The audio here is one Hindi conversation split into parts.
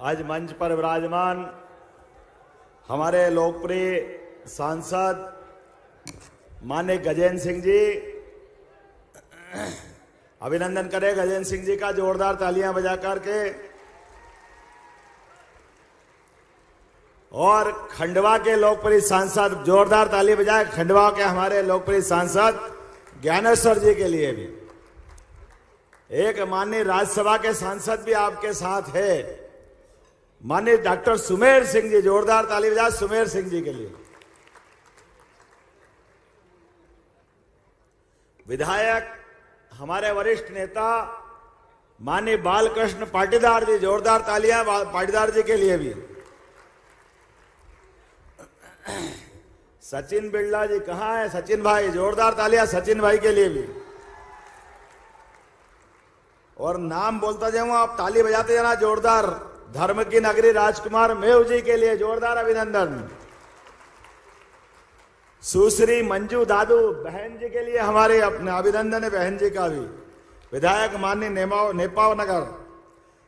आज मंच पर विराजमान हमारे लोकप्रिय सांसद माननीय गजेंद्र सिंह जी, अभिनंदन करें गजेंद्र सिंह जी का जोरदार तालियां बजाकर के। और खंडवा के लोकप्रिय सांसद, जोरदार ताली बजाए खंडवा के हमारे लोकप्रिय सांसद ज्ञानेश्वर जी के लिए भी। एक माननीय राज्यसभा के सांसद भी आपके साथ है, माननीय डॉक्टर सुमेर सिंह जी, जोरदार ताली बजाए सुमेर सिंह जी के लिए। विधायक हमारे वरिष्ठ नेता माननीय बालकृष्ण पाटीदार जी, जोरदार तालियां पाटीदार जी के लिए भी। सचिन बिरला जी कहां है? सचिन भाई, जोरदार तालियां सचिन भाई के लिए भी। और नाम बोलता जाऊंगा, आप ताली बजाते जाना जोरदार। धर्म की नगरी राजकुमार मेव जी के लिए जोरदार अभिनंदन। सुश्री मंजू दादू बहन जी के लिए हमारे अपने अभिनंदन है, बहन जी का भी। विधायक माननीय नेपाव नगर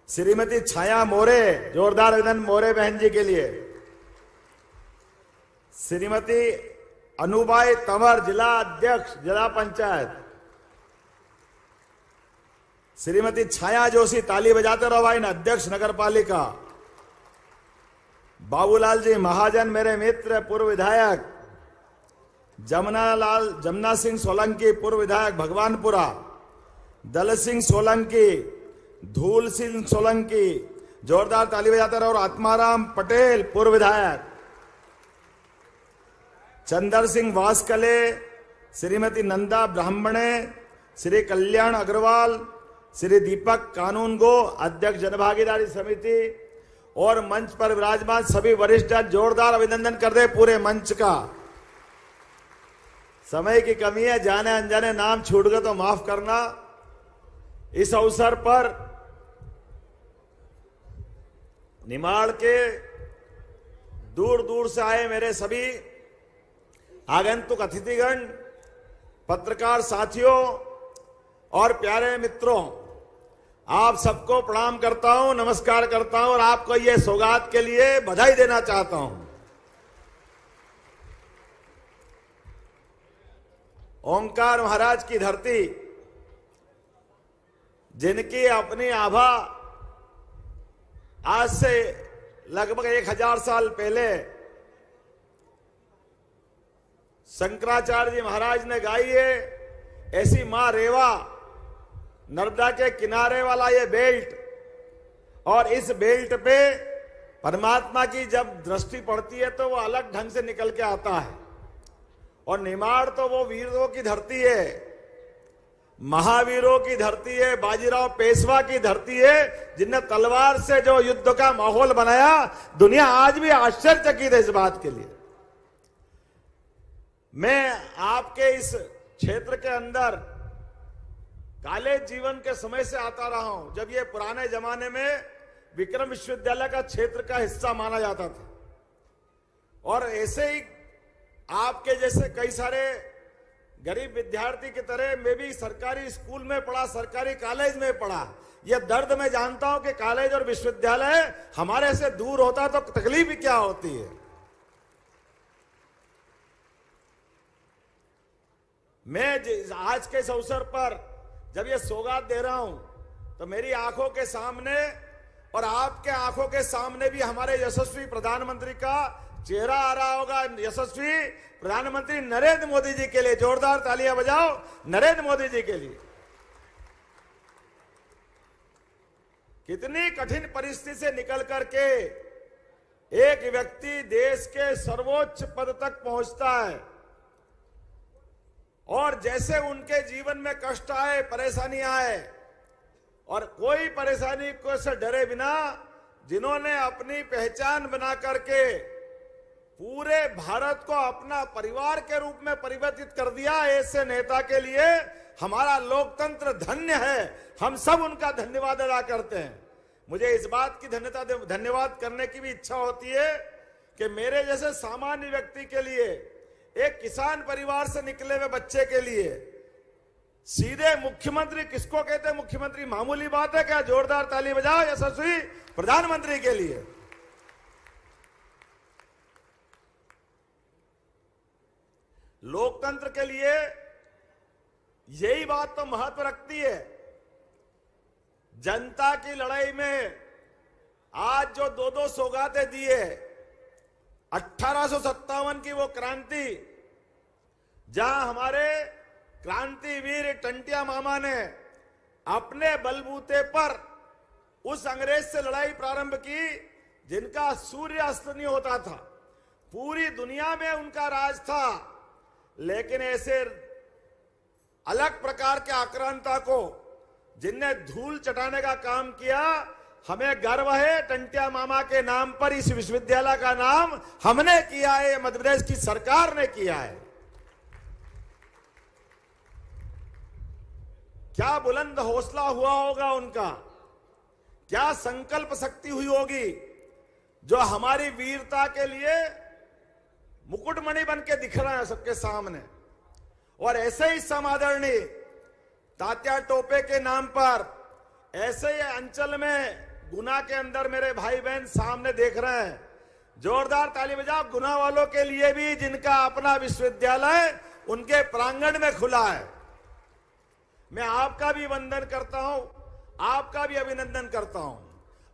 श्रीमती छाया मोरे, जोरदार अभिनंदन मोरे बहन जी के लिए। श्रीमती अनुबाई तंवर, जिला अध्यक्ष जिला पंचायत। श्रीमती छाया जोशी, ताली बजाते रहो भाई, अध्यक्ष नगर पालिका। बाबूलाल जी महाजन मेरे मित्र, पूर्व विधायक। जमुना सिंह सोलंकी, पूर्व विधायक भगवानपुरा। दल सिंह सोलंकी, धूल सिंह सोलंकी, जोरदार ताली बजाते रहो। और आत्माराम पटेल, पूर्व विधायक। चंदर सिंह वासकले, श्रीमती नंदा ब्राह्मणे, श्री कल्याण अग्रवाल, श्री दीपक कानूनगो, अध्यक्ष जनभागीदारी समिति। और मंच पर विराजमान सभी वरिष्ठ, जोरदार अभिनंदन कर दे पूरे मंच का। समय की कमी है, जाने अनजाने नाम छूट गए तो माफ करना। इस अवसर पर निमाड़ के दूर दूर से आए मेरे सभी आगंतुक अतिथिगण, पत्रकार साथियों और प्यारे मित्रों, आप सबको प्रणाम करता हूं, नमस्कार करता हूं और आपको ये सौगात के लिए बधाई देना चाहता हूं। ओंकार महाराज की धरती, जिनकी अपनी आभा आज से लगभग 1000 साल पहले शंकराचार्य जी महाराज ने गाई है, ऐसी मां रेवा, नर्मदा के किनारे वाला ये बेल्ट। और इस बेल्ट पे परमात्मा की जब दृष्टि पड़ती है तो वो अलग ढंग से निकल के आता है। और निमाड़ तो वो वीरों की धरती है, महावीरों की धरती है, बाजीराव पेशवा की धरती है, जिनने तलवार से जो युद्ध का माहौल बनाया। दुनिया आज भी आश्चर्यचकित है इस बात के लिए। मैं आपके इस क्षेत्र के अंदर कॉलेज जीवन के समय से आता रहा हूं, जब ये पुराने जमाने में विक्रम विश्वविद्यालय का क्षेत्र का हिस्सा माना जाता था। और ऐसे ही आपके जैसे कई सारे गरीब विद्यार्थी की तरह मैं भी सरकारी स्कूल में पढ़ा, सरकारी कॉलेज में पढ़ा। यह दर्द मैं जानता हूं कि कॉलेज और विश्वविद्यालय हमारे से दूर होता तो तकलीफ क्या होती है। मैं आज के इस अवसर पर जब ये सौगात दे रहा हूं तो मेरी आंखों के सामने और आपके आंखों के सामने भी हमारे यशस्वी प्रधानमंत्री का चेहरा आ रहा होगा। यशस्वी प्रधानमंत्री नरेंद्र मोदी जी के लिए जोरदार तालियां बजाओ, नरेंद्र मोदी जी के लिए। कितनी कठिन परिस्थिति से निकल करके एक व्यक्ति देश के सर्वोच्च पद तक पहुंचता है। और जैसे उनके जीवन में कष्ट आए, परेशानी आए, और कोई परेशानी को से डरे बिना जिन्होंने अपनी पहचान बना करके पूरे भारत को अपना परिवार के रूप में परिवर्तित कर दिया, ऐसे नेता के लिए हमारा लोकतंत्र धन्य है। हम सब उनका धन्यवाद अदा करते हैं। मुझे इस बात की धन्यवाद करने की भी इच्छा होती है कि मेरे जैसे सामान्य व्यक्ति के लिए, एक किसान परिवार से निकले हुए बच्चे के लिए सीधे मुख्यमंत्री किसको कहते हैं? मुख्यमंत्री मामूली बात है क्या? जोरदार ताली बजाओ यशस्वी प्रधानमंत्री के लिए। लोकतंत्र के लिए यही बात तो महत्व रखती है। जनता की लड़ाई में आज जो दो दो सौगातें दी है, 1857 की वो क्रांति, जहां हमारे क्रांतिवीर टंटिया मामा ने अपने बलबूते पर उस अंग्रेज से लड़ाई प्रारंभ की जिनका सूर्य अस्त नहीं होता था, पूरी दुनिया में उनका राज था। लेकिन ऐसे अलग प्रकार के आक्रांता को जिनने धूल चटाने का काम किया, हमें गर्व है टंटिया मामा के नाम पर इस विश्वविद्यालय का नाम हमने किया है, मध्य प्रदेश की सरकार ने किया है। क्या बुलंद हौसला हुआ होगा उनका, क्या संकल्प शक्ति हुई होगी, जो हमारी वीरता के लिए मुकुटमणि बन के दिख रहा है सबके सामने। और ऐसे ही समादरणीय तात्या टोपे के नाम पर ऐसे ही अंचल में गुना के अंदर मेरे भाई बहन सामने देख रहे हैं, जोरदार ताली बजाओ गुना वालों के लिए भी, जिनका अपना विश्वविद्यालय उनके प्रांगण में खुला है। मैं आपका भी वंदन करता हूं, आपका भी अभिनंदन करता हूं,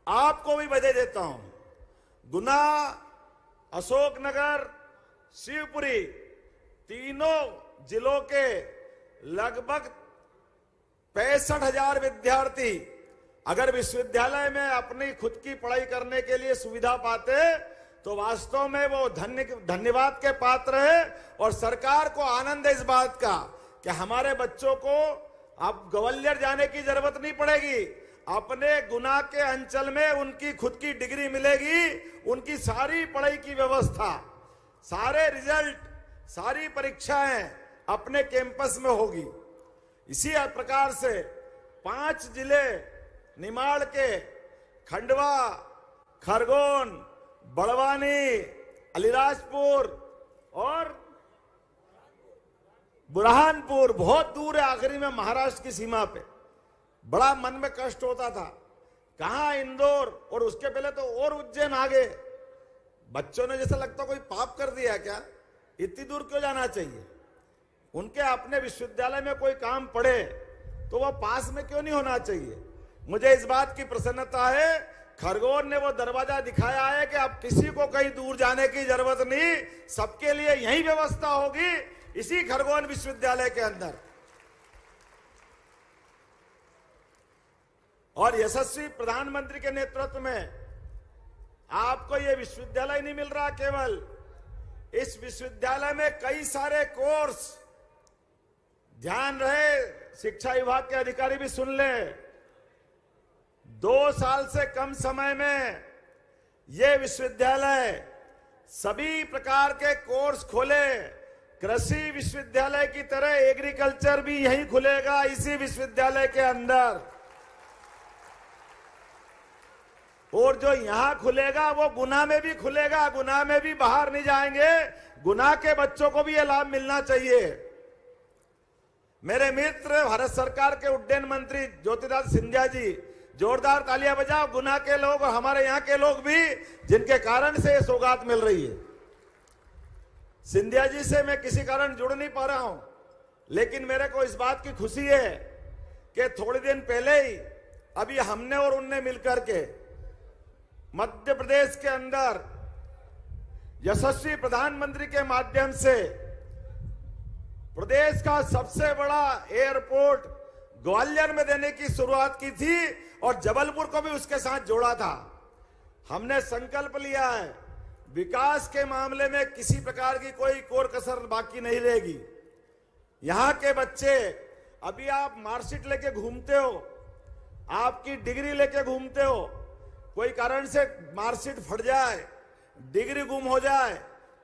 आपको भी बधाई देता हूं। गुना, अशोकनगर, शिवपुरी तीनों जिलों के लगभग 65,000 विद्यार्थी अगर विश्वविद्यालय में अपनी खुद की पढ़ाई करने के लिए सुविधा पाते तो वास्तव में वो धन्यवाद के पात्र है। और सरकार को आनंद है इस बात का कि हमारे बच्चों को अब ग्वालियर जाने की जरूरत नहीं पड़ेगी, अपने गुना के अंचल में उनकी खुद की डिग्री मिलेगी, उनकी सारी पढ़ाई की व्यवस्था, सारे रिजल्ट, सारी परीक्षाएं अपने कैंपस में होगी। इसी प्रकार से 5 जिले निमाड़ के, खंडवा, खरगोन, बड़वानी, अलीराजपुर और बुरहानपुर, बहुत दूर है, आखिरी में महाराष्ट्र की सीमा पे। बड़ा मन में कष्ट होता था, कहां इंदौर, और उसके पहले तो और उज्जैन आगे। बच्चों ने जैसा लगता कोई पाप कर दिया क्या, इतनी दूर क्यों जाना चाहिए? उनके अपने विश्वविद्यालय में कोई काम पड़े तो वह पास में क्यों नहीं होना चाहिए? मुझे इस बात की प्रसन्नता है, खरगोन ने वो दरवाजा दिखाया है कि अब किसी को कहीं दूर जाने की जरूरत नहीं, सबके लिए यही व्यवस्था होगी इसी खरगोन विश्वविद्यालय के अंदर। और यशस्वी प्रधानमंत्री के नेतृत्व में आपको ये विश्वविद्यालय नहीं मिल रहा, केवल इस विश्वविद्यालय में कई सारे कोर्स, ध्यान रहे शिक्षा विभाग के अधिकारी भी सुन ले, 2 साल से कम समय में ये विश्वविद्यालय सभी प्रकार के कोर्स खोले। कृषि विश्वविद्यालय की तरह एग्रीकल्चर भी यहीं खुलेगा इसी विश्वविद्यालय के अंदर, और जो यहां खुलेगा वो गुना में भी खुलेगा, गुना में भी बाहर नहीं जाएंगे। गुना के बच्चों को भी ये लाभ मिलना चाहिए। मेरे मित्र भारत सरकार के उड्डयन मंत्री ज्योतिरादित्य सिंधिया जी, जोरदार तालियां बजाओ गुना के लोग और हमारे यहां के लोग भी, जिनके कारण से ये सौगात मिल रही है। सिंधिया जी से मैं किसी कारण जुड़ नहीं पा रहा हूं, लेकिन मेरे को इस बात की खुशी है कि थोड़े दिन पहले ही अभी हमने और उनने मिलकर के मध्य प्रदेश के अंदर यशस्वी प्रधानमंत्री के माध्यम से प्रदेश का सबसे बड़ा एयरपोर्ट ग्वालियर में देने की शुरुआत की थी और जबलपुर को भी उसके साथ जोड़ा था। हमने संकल्प लिया है विकास के मामले में किसी प्रकार की कोई कोर कसर बाकी नहीं रहेगी। यहां के बच्चे, अभी आप मार्कशीट लेके घूमते हो, आपकी डिग्री लेके घूमते हो, कोई कारण से मार्कशीट फट जाए, डिग्री गुम हो जाए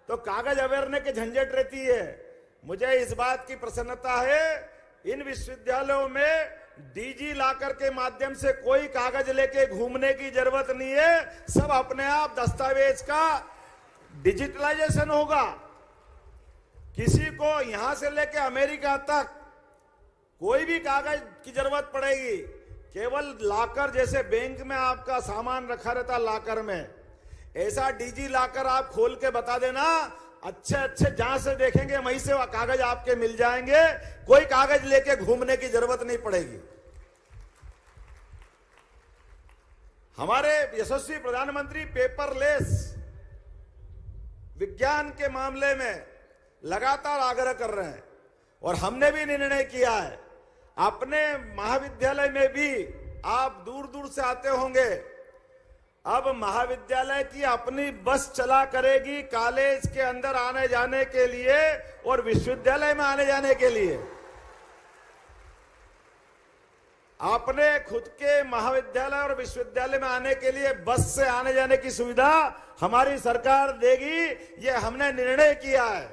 तो कागज अवेरने की झंझट रहती है। मुझे इस बात की प्रसन्नता है, इन विश्वविद्यालयों में डीजी लाकर के माध्यम से कोई कागज लेके घूमने की जरूरत नहीं है, सब अपने आप दस्तावेज का डिजिटलाइजेशन होगा। किसी को यहां से लेके अमेरिका तक कोई भी कागज की जरूरत पड़ेगी, केवल लॉकर, जैसे बैंक में आपका सामान रखा रहता लॉकर में, ऐसा डीजी लॉकर आप खोल के बता देना, अच्छे अच्छे जहां से देखेंगे वहीं से कागज आपके मिल जाएंगे, कोई कागज लेके घूमने की जरूरत नहीं पड़ेगी। हमारे यशस्वी प्रधानमंत्री पेपरलेस विज्ञान के मामले में लगातार आग्रह कर रहे हैं और हमने भी निर्णय किया है। अपने महाविद्यालय में भी आप दूर दूर से आते होंगे, अब महाविद्यालय की अपनी बस चला करेगी कॉलेज के अंदर आने जाने के लिए और विश्वविद्यालय में आने जाने के लिए। अपने खुद के महाविद्यालय और विश्वविद्यालय में आने के लिए बस से आने जाने की सुविधा हमारी सरकार देगी, ये हमने निर्णय किया है।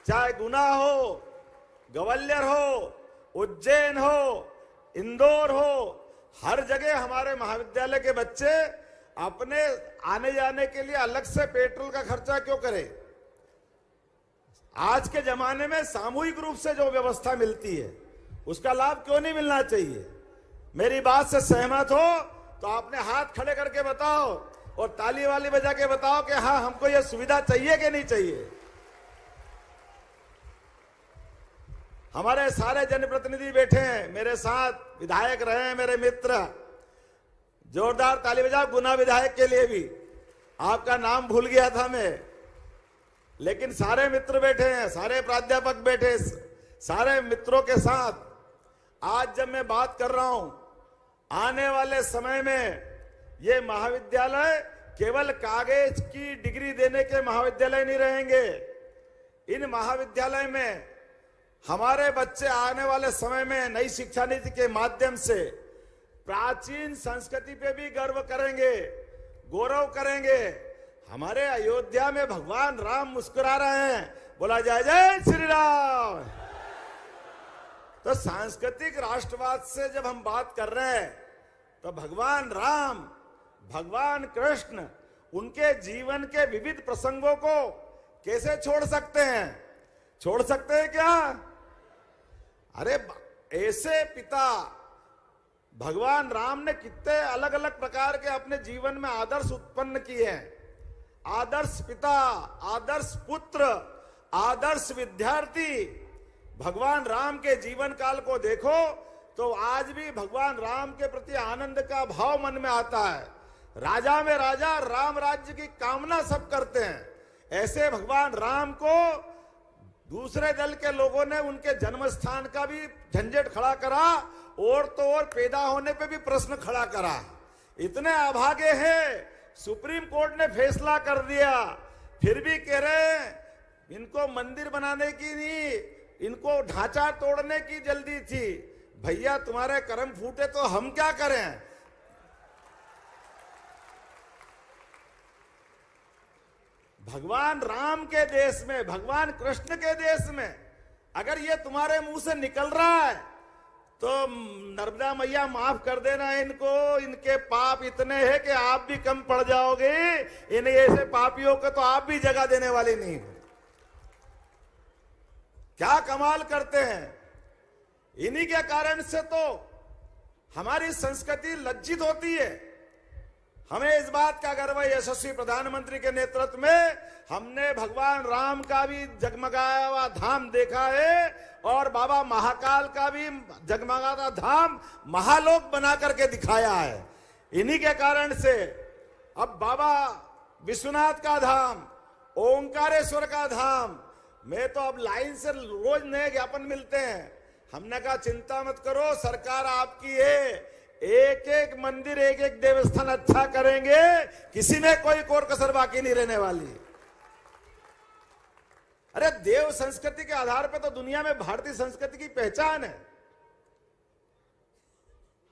चाहे गुना हो, ग्वालियर हो, उज्जैन हो, इंदौर हो, हर जगह हमारे महाविद्यालय के बच्चे अपने आने जाने के लिए अलग से पेट्रोल का खर्चा क्यों करें? आज के जमाने में सामूहिक रूप से जो व्यवस्था मिलती है उसका लाभ क्यों नहीं मिलना चाहिए? मेरी बात से सहमत हो तो आपने हाथ खड़े करके बताओ और ताली वाली बजा के बताओ कि हाँ, हमको यह सुविधा चाहिए कि नहीं चाहिए। हमारे सारे जनप्रतिनिधि बैठे हैं मेरे साथ, विधायक रहे हैं मेरे मित्र, जोरदार ताली बजाओ गुना विधायक के लिए भी। आपका नाम भूल गया था मैं, लेकिन सारे मित्र बैठे हैं, सारे प्राध्यापक बैठे, सारे मित्रों के साथ आज जब मैं बात कर रहा हूं, आने वाले समय में ये महाविद्यालय केवल कागज की डिग्री देने के महाविद्यालय नहीं रहेंगे। इन महाविद्यालय में हमारे बच्चे आने वाले समय में नई शिक्षा नीति के माध्यम से प्राचीन संस्कृति पे भी गर्व करेंगे, गौरव करेंगे। हमारे अयोध्या में भगवान राम मुस्कुरा रहे हैं, बोला जय जय श्री राम। तो सांस्कृतिक राष्ट्रवाद से जब हम बात कर रहे हैं तो भगवान राम, भगवान कृष्ण, उनके जीवन के विविध प्रसंगों को कैसे छोड़ सकते हैं? छोड़ सकते हैं क्या? अरे ऐसे पिता भगवान राम ने कितने अलग अलग प्रकार के अपने जीवन में आदर्श उत्पन्न किए हैं। आदर्श पिता, आदर्श पुत्र, आदर्श विद्यार्थी। भगवान राम के जीवन काल को देखो तो आज भी भगवान राम के प्रति आनंद का भाव मन में आता है। राजा में राजा, राम राज्य की कामना सब करते हैं। ऐसे भगवान राम को दूसरे दल के लोगों ने उनके जन्म स्थान का भी झंझट खड़ा करा और तो और पैदा होने पे भी प्रश्न खड़ा करा। इतने अभागे हैं, सुप्रीम कोर्ट ने फैसला कर दिया, फिर भी कह रहे हैं इनको मंदिर बनाने की नहीं, इनको ढांचा तोड़ने की जल्दी थी। भैया तुम्हारे कर्म फूटे तो हम क्या करें? भगवान राम के देश में, भगवान कृष्ण के देश में अगर ये तुम्हारे मुंह से निकल रहा है तो नर्मदा मैया माफ कर देना इनको। इनके पाप इतने हैं कि आप भी कम पड़ जाओगे। इन्हें ऐसे पापियों को तो आप भी जगह देने वाले नहीं। क्या कमाल करते हैं। इन्हीं के कारण से तो हमारी संस्कृति लज्जित होती है। हमें इस बात का गर्व है, यशस्वी प्रधानमंत्री के नेतृत्व में हमने भगवान राम का भी जगमगाया हुआ धाम देखा है और बाबा महाकाल का भी जगमगाता धाम महालोक बना करके दिखाया है। इन्हीं के कारण से अब बाबा विश्वनाथ का धाम, ओंकारेश्वर का धाम, मैं तो अब लाइन से रोज नए ज्ञापन मिलते हैं। हमने कहा चिंता मत करो, सरकार आपकी है, एक एक मंदिर, एक एक देवस्थान अच्छा करेंगे, किसी में कोई कोर कसर बाकी नहीं रहने वाली। अरे देव संस्कृति के आधार पर तो दुनिया में भारतीय संस्कृति की पहचान है।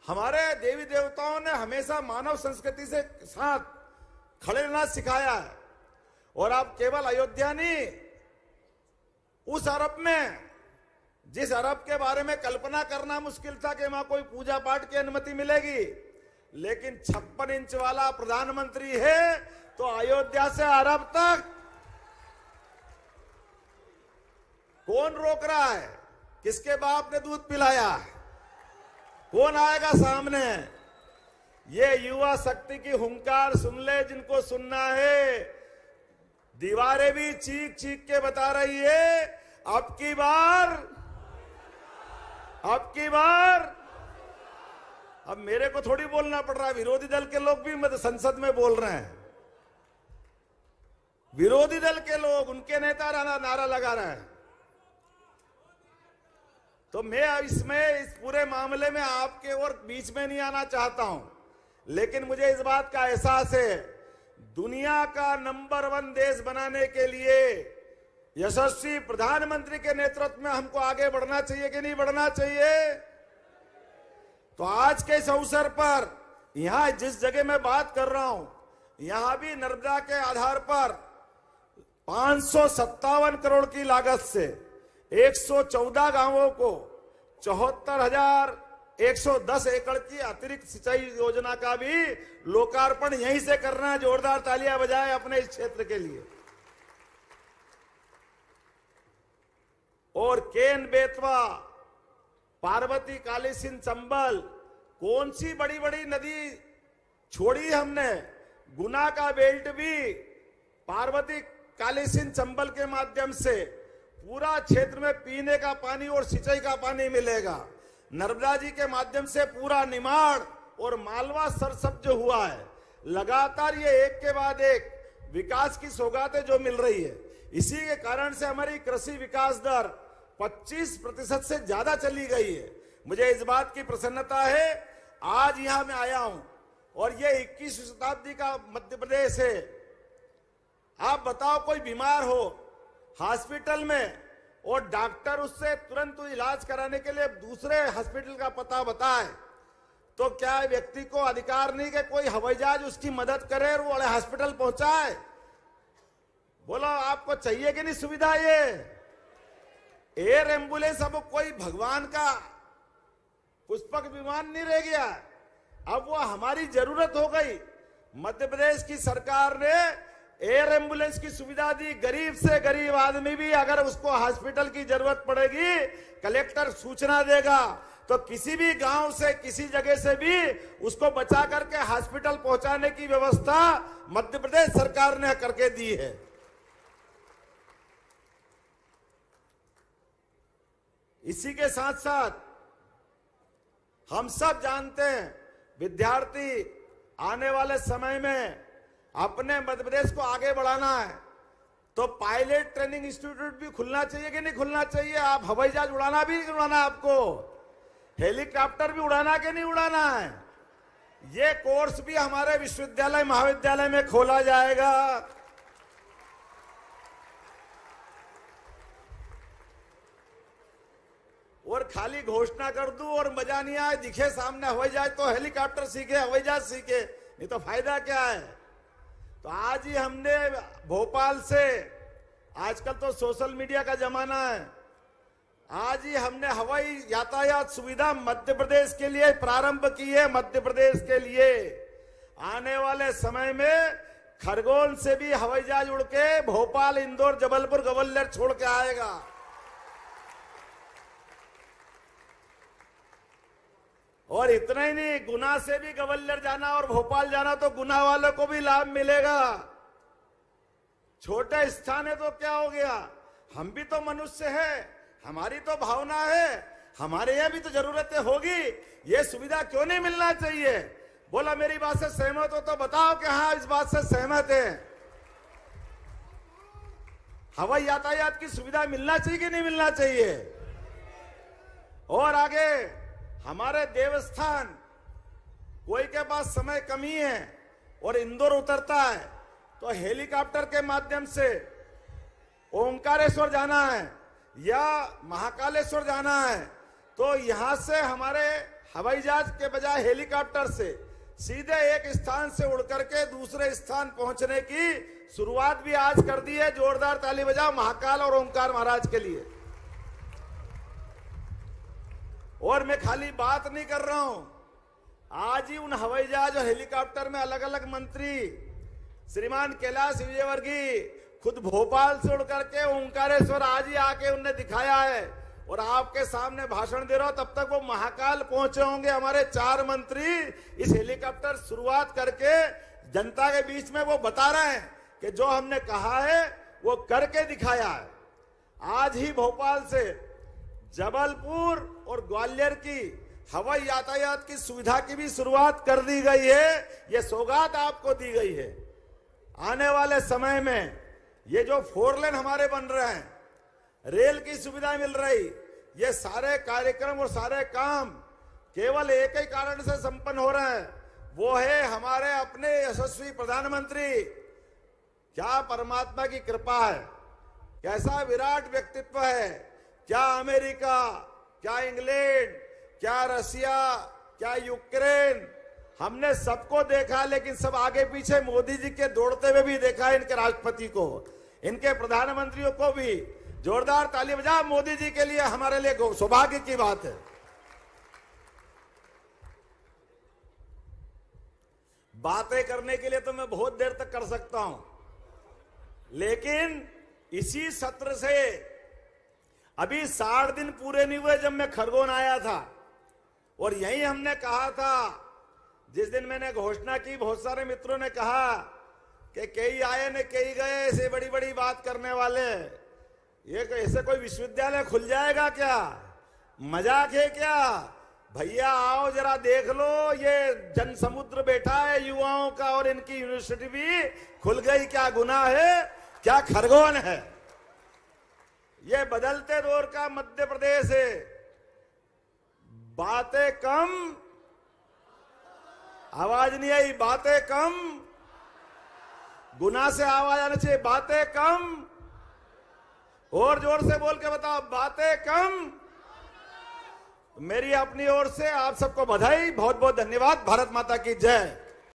हमारे देवी देवताओं ने हमेशा मानव संस्कृति से साथ खड़े रहना सिखाया है। और आप केवल अयोध्या नहीं, उस अरब में, जिस अरब के बारे में कल्पना करना मुश्किल था कि वहां कोई पूजा पाठ की अनुमति मिलेगी, लेकिन 56 इंच वाला प्रधानमंत्री है तो अयोध्या से अरब तक कौन रोक रहा है? किसके बाप ने दूध पिलाया? कौन आएगा सामने? ये युवा शक्ति की हुंकार सुन ले जिनको सुनना है। दीवारें भी चीख चीख के बता रही है, अब की बार अब मेरे को थोड़ी बोलना पड़ रहा है, विरोधी दल के लोग भी संसद में बोल रहे हैं। विरोधी दल के लोग, उनके नेता नारा लगा रहे हैं। तो मैं इस पूरे मामले में आपके और बीच में नहीं आना चाहता हूं, लेकिन मुझे इस बात का एहसास है, दुनिया का नंबर 1 देश बनाने के लिए यशस्वी प्रधानमंत्री के नेतृत्व में हमको आगे बढ़ना चाहिए कि नहीं बढ़ना चाहिए? तो आज के इस अवसर पर यहां जिस जगह मैं बात कर रहा हूं, यहां भी नर्मदा के आधार पर 557 करोड़ की लागत से 114 गांवों को 74,110 एकड़ की अतिरिक्त सिंचाई योजना का भी लोकार्पण यहीं से करना है। जोरदार तालियां बजाएं अपने इस क्षेत्र के लिए। और केन बेतवा, पार्वती, काली सिंध, चंबल, कौन सी बड़ी बड़ी नदी छोड़ी हमने? गुना का बेल्ट भी पार्वती, काली सिंध, चंबल के माध्यम से पूरा क्षेत्र में पीने का पानी और सिंचाई का पानी मिलेगा। नर्मदा जी के माध्यम से पूरा निमाड़ और मालवा सरसब्ज हुआ है। लगातार ये एक के बाद एक विकास की सौगातें जो मिल रही है, इसी के कारण से हमारी कृषि विकास दर 25% से ज्यादा चली गई है। मुझे इस बात की प्रसन्नता है, आज यहां मैं आया हूं और ये 21वीं शताब्दी का मध्य प्रदेश है। आप बताओ, कोई बीमार हो हॉस्पिटल में और डॉक्टर उससे तुरंत इलाज कराने के लिए दूसरे हॉस्पिटल का पता बताए, तो क्या व्यक्ति को अधिकार नहीं कि कोई हवाई जहाज उसकी मदद करे और वो वाले हॉस्पिटल पहुंचाए? बोलो, आपको चाहिए कि नहीं सुविधा? ये एयर एम्बुलेंस अब कोई भगवान का पुष्पक विमान नहीं रह गया, अब वो हमारी जरूरत हो गई। मध्य प्रदेश की सरकार ने एयर एम्बुलेंस की सुविधा दी। गरीब से गरीब आदमी भी अगर उसको हॉस्पिटल की जरूरत पड़ेगी, कलेक्टर सूचना देगा तो किसी भी गांव से, किसी जगह से भी उसको बचा करके हॉस्पिटल पहुंचाने की व्यवस्था मध्य प्रदेश सरकार ने करके दी है। इसी के साथ साथ हम सब जानते हैं, विद्यार्थी आने वाले समय में अपने मध्य प्रदेश को आगे बढ़ाना है, तो पायलट ट्रेनिंग इंस्टीट्यूट भी खुलना चाहिए कि नहीं खुलना चाहिए? आप हवाई जहाज उड़ाना भी उड़ाना, आपको हेलीकॉप्टर भी उड़ाना कि नहीं उड़ाना है? ये कोर्स भी हमारे विश्वविद्यालय, महाविद्यालय में खोला जाएगा। और खाली घोषणा कर दूं और मजा नहीं आए, दिखे सामने हवाई जहाज तो हेलीकॉप्टर सीखे, हवाई जहाज सीखे, नहीं तो फायदा क्या है? तो आज ही हमने भोपाल से, आजकल तो सोशल मीडिया का जमाना है, आज ही हमने हवाई यातायात सुविधा मध्य प्रदेश के लिए प्रारंभ की है। मध्य प्रदेश के लिए आने वाले समय में खरगोन से भी हवाई जहाज उड़ के भोपाल, इंदौर, जबलपुर, ग्वालियर छोड़ के आएगा। और इतना ही नहीं, गुना से भी ग्वालियर जाना और भोपाल जाना तो गुना वालों को भी लाभ मिलेगा। छोटे स्थान है तो क्या हो गया, हम भी तो मनुष्य हैं, हमारी तो भावना है, हमारे यहां भी तो जरूरतें होगी। ये सुविधा क्यों नहीं मिलना चाहिए? बोला, मेरी बात से सहमत हो तो बताओ कि हाँ इस बात से सहमत है। हवाई यातायात की सुविधा मिलना चाहिए कि नहीं मिलना चाहिए? और आगे हमारे देवस्थान, कोई के पास समय कमी है और इंदौर उतरता है तो हेलीकॉप्टर के माध्यम से ओंकारेश्वर जाना है या महाकालेश्वर जाना है, तो यहां से हमारे हवाई जहाज के बजाय हेलीकॉप्टर से सीधे एक स्थान से उड़ करके दूसरे स्थान पहुंचने की शुरुआत भी आज कर दी है। जोरदार ताली बजाओ महाकाल और ओंकार महाराज के लिए। और मैं खाली बात नहीं कर रहा हूं, आज ही उन हवाई जहाज और हेलीकॉप्टर में अलग अलग मंत्री, श्रीमान कैलाश विजयवर्गीय, खुद भोपाल से उड़ करके ओंकारेश्वर आज ही आके उनने दिखाया है और आपके सामने भाषण दे रहा हूं, तब तक वो महाकाल पहुंचे होंगे। हमारे 4 मंत्री इस हेलीकॉप्टर शुरुआत करके जनता के बीच में वो बता रहे हैं कि जो हमने कहा है वो करके दिखाया है। आज ही भोपाल से जबलपुर और ग्वालियर की हवाई यातायात की सुविधा की भी शुरुआत कर दी गई है। ये सौगात आपको दी गई है। आने वाले समय में ये जो 4 लेन हमारे बन रहे हैं, रेल की सुविधा मिल रही, ये सारे कार्यक्रम और सारे काम केवल एक ही कारण से संपन्न हो रहे हैं, वो है हमारे अपने यशस्वी प्रधानमंत्री। क्या परमात्मा की कृपा है, कैसा विराट व्यक्तित्व है। क्या अमेरिका, क्या इंग्लैंड, क्या रसिया, क्या यूक्रेन, हमने सबको देखा, लेकिन सब आगे पीछे मोदी जी के दौड़ते हुए भी देखा। इनके राष्ट्रपति को, इनके प्रधानमंत्रियों को भी जोरदार ताली बजा मोदी जी के लिए। हमारे लिए सौभाग्य की बात है। बातें करने के लिए तो मैं बहुत देर तक कर सकता हूं, लेकिन इसी सत्र से अभी 60 दिन पूरे नहीं हुए जब मैं खरगोन आया था, और यही हमने कहा था। जिस दिन मैंने घोषणा की, बहुत सारे मित्रों ने कहा कि कई आए ने कई गए, ऐसे बड़ी बड़ी बात करने वाले, ये ऐसे कोई विश्वविद्यालय खुल जाएगा क्या? मजाक है क्या? भैया आओ जरा देख लो, ये जन समुद्र बैठा है युवाओं का, और इनकी यूनिवर्सिटी भी खुल गई। क्या गुनाह है, क्या खरगोन है? ये बदलते दौर का मध्य प्रदेश है। बातें कम, आवाज नहीं आई, बातें कम, गुनाह से आवाज आना चाहिए। बातें कम, और जोर से बोल के बताओ, बातें कम। मेरी अपनी ओर से आप सबको बधाई, बहुत बहुत धन्यवाद। भारत माता की जय।